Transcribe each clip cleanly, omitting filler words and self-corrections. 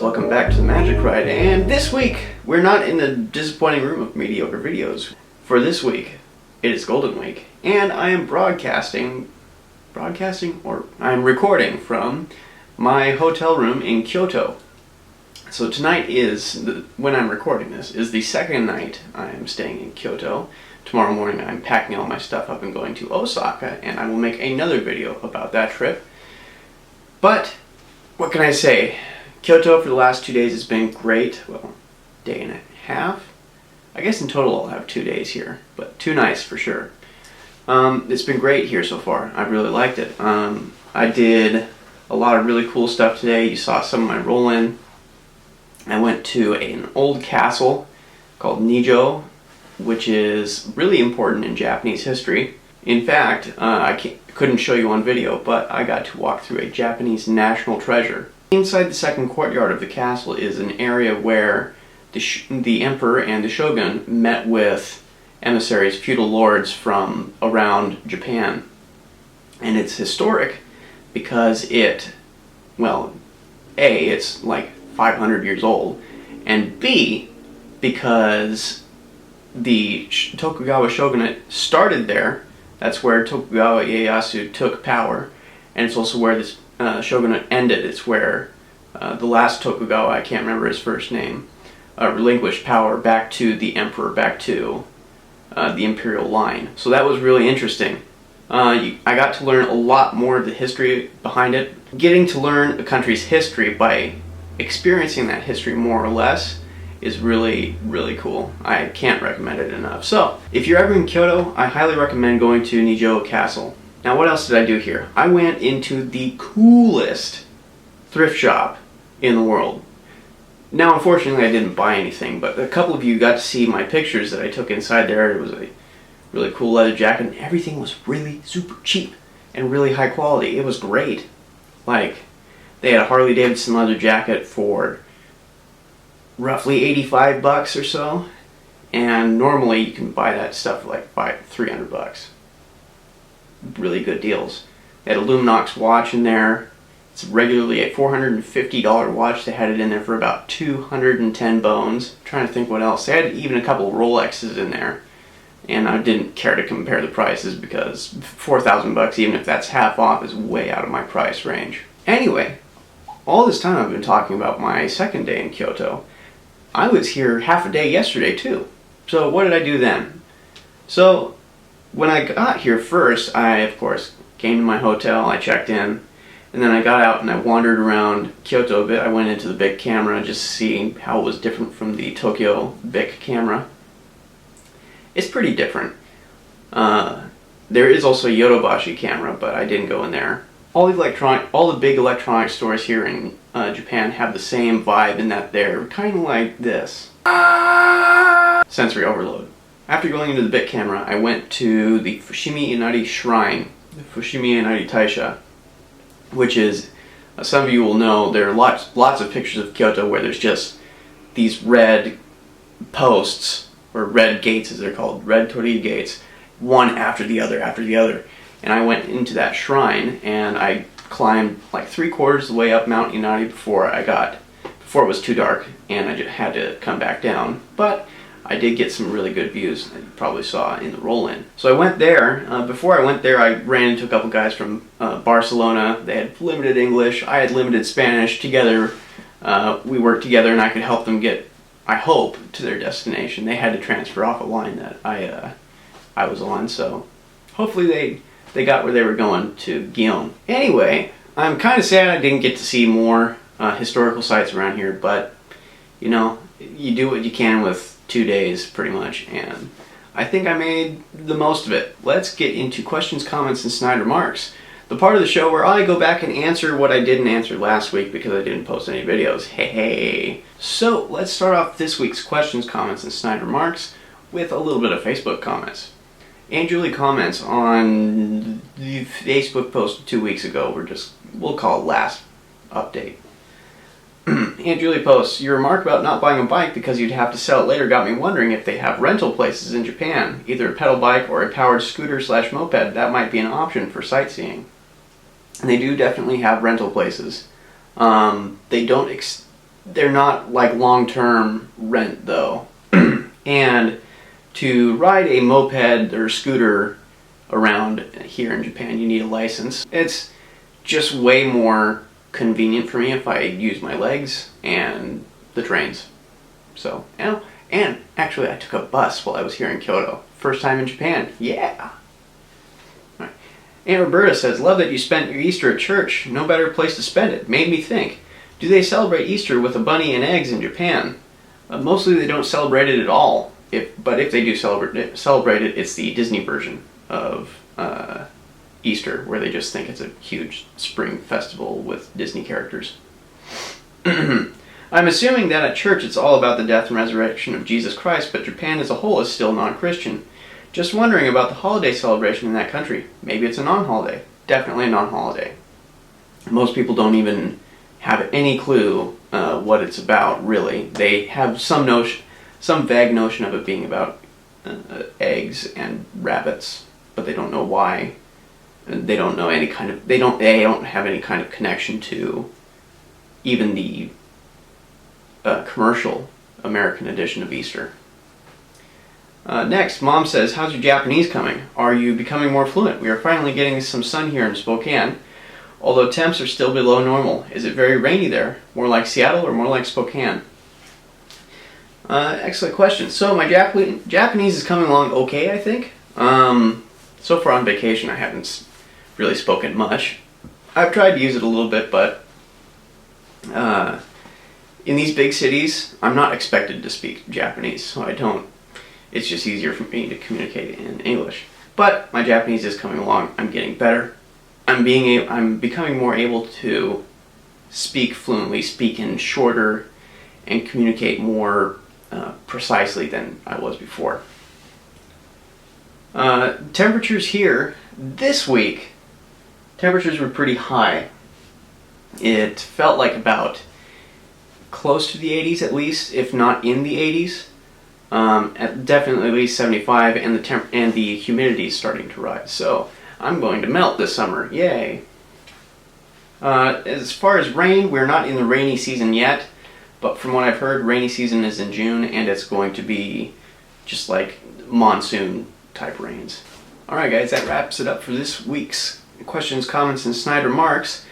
welcome back to the Magic Ride, and this week we're not in the disappointing room of mediocre videos. For this week, it is Golden Week, and I am I'm recording from my hotel room in Kyoto. So tonight when I'm recording this, is the second night I am staying in Kyoto. Tomorrow morning I'm packing all my stuff up and going to Osaka, and I will make another video about that trip. But, what can I say? Kyoto for the last 2 days has been great. Well, day and a half? I guess in total I'll have 2 days here, but 2 nights for sure. It's been great here so far. I've really liked it. I did a lot of really cool stuff today. You saw some of my roll-in. I went to an old castle called Nijo, which is really important in Japanese history. In fact, I couldn't show you on video, but I got to walk through a Japanese national treasure. Inside the second courtyard of the castle is an area where the emperor and the shogun met with emissaries, feudal lords from around Japan. And it's historic because it's like 500 years old, and B, because the Tokugawa shogunate started there. That's where Tokugawa Ieyasu took power, and it's also where this shogunate ended. It's where the last Tokugawa, I can't remember his first name, relinquished power back to the emperor, back to the imperial line. So that was really interesting. I got to learn a lot more of the history behind it. Getting to learn a country's history by experiencing that history more or less is really, really cool. I can't recommend it enough. So, if you're ever in Kyoto, I highly recommend going to Nijo Castle. Now, what else did I do here? I went into the coolest thrift shop in the world. Now, unfortunately, I didn't buy anything, but a couple of you got to see my pictures that I took inside there. It was a really cool leather jacket, and everything was really super cheap and really high quality. It was great. Like, they had a Harley Davidson leather jacket for roughly 85 bucks or so, and normally you can buy that stuff for like 300 bucks. Really good deals. They had a Luminox watch in there. It's regularly a $450 watch. They had it in there for about 210 bones. I'm trying to think what else. They had even a couple of Rolexes in there, and I didn't care to compare the prices because 4,000 bucks, even if that's half off, is way out of my price range. Anyway, all this time I've been talking about my second day in Kyoto. I was here half a day yesterday too. So what did I do then? So when I got here first, I of course came to my hotel, I checked in, and then I got out and I wandered around Kyoto a bit. I went into the Bic camera just to see how it was different from the Tokyo Bic camera. It's pretty different. There is also a Yodobashi camera, but I didn't go in there. All the big electronic stores here in Japan have the same vibe in that they're kind of like this. Sensory overload. After going into the Bic camera, I went to the Fushimi Inari Shrine, the Fushimi Inari Taisha, which is, some of you will know, there are lots of pictures of Kyoto where there's just these red posts, or red gates as they're called, red torii gates, one after the other after the other. And I went into that shrine and I climbed like 3/4 of the way up Mount Inari before it was too dark, and I just had to come back down. But I did get some really good views that you probably saw in the roll-in. So I went there. Before I went there, I ran into a couple guys from Barcelona. They had limited English. I had limited Spanish. Together, we worked together and I could help them get, I hope, to their destination. They had to transfer off a line that I was on, so hopefully they got where they were going to Guillaume. Anyway, I'm kind of sad I didn't get to see more historical sites around here, but you know, you do what you can with 2 days pretty much, and I think I made the most of it. Let's get into questions, comments, and snide remarks. The part of the show where I go back and answer what I didn't answer last week because I didn't post any videos. Hey. So let's start off this week's questions, comments, and snide remarks with a little bit of Facebook comments. Aunt Julie comments on the Facebook post 2 weeks ago, we'll call it last update. Aunt Julie posts, your remark about not buying a bike because you'd have to sell it later got me wondering if they have rental places in Japan, either a pedal bike or a powered scooter/moped. That might be an option for sightseeing. And they do definitely have rental places. They don't they're not like long-term rent though. And to ride a moped or scooter around here in Japan, you need a license. It's just way more convenient for me if I use my legs and the trains. So, and actually I took a bus while I was here in Kyoto. First time in Japan. Yeah! All right. Aunt Roberta says, love that you spent your Easter at church. No better place to spend it. Made me think, do they celebrate Easter with a bunny and eggs in Japan? Mostly they don't celebrate it at all. But if they do celebrate it, it's the Disney version of Easter, where they just think it's a huge spring festival with Disney characters. I'm assuming that at church it's all about the death and resurrection of Jesus Christ, but Japan as a whole is still non-Christian. Just wondering about the holiday celebration in that country. Maybe it's a non-holiday. Definitely a non-holiday. Most people don't even have any clue what it's about, really. They have some vague notion of it being about eggs and rabbits, but they don't know why. They don't know any kind of. They don't have any kind of connection to even the commercial American edition of Easter. Next, Mom says, how's your Japanese coming? Are you becoming more fluent? We are finally getting some sun here in Spokane, although temps are still below normal. Is it very rainy there? More like Seattle or more like Spokane? Excellent question. So my Japanese is coming along okay, I think. So far on vacation I haven't really spoken much. I've tried to use it a little bit, but in these big cities, I'm not expected to speak Japanese, so I don't. It's just easier for me to communicate in English. But my Japanese is coming along. I'm getting better. I'm becoming more able to speak fluently, speak in shorter, and communicate more precisely than I was before. Temperatures here this week, temperatures were pretty high. It felt like about close to the 80s at least, if not in the 80s. Definitely at least 75, and the humidity is starting to rise. So I'm going to melt this summer. Yay! As far as rain, we're not in the rainy season yet, but from what I've heard, rainy season is in June, and it's going to be just like monsoon type rains. Alright guys, that wraps it up for this week's questions, comments, and snide remarks.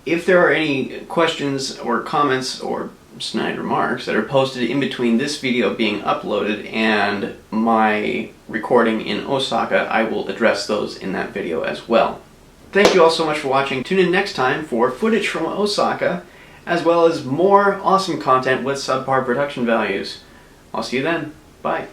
If there are any questions or comments or snide remarks that are posted in between this video being uploaded and my recording in Osaka, I will address those in that video as well. Thank you all so much for watching. Tune in next time for footage from Osaka, as well as more awesome content with subpar production values. I'll see you then. Bye.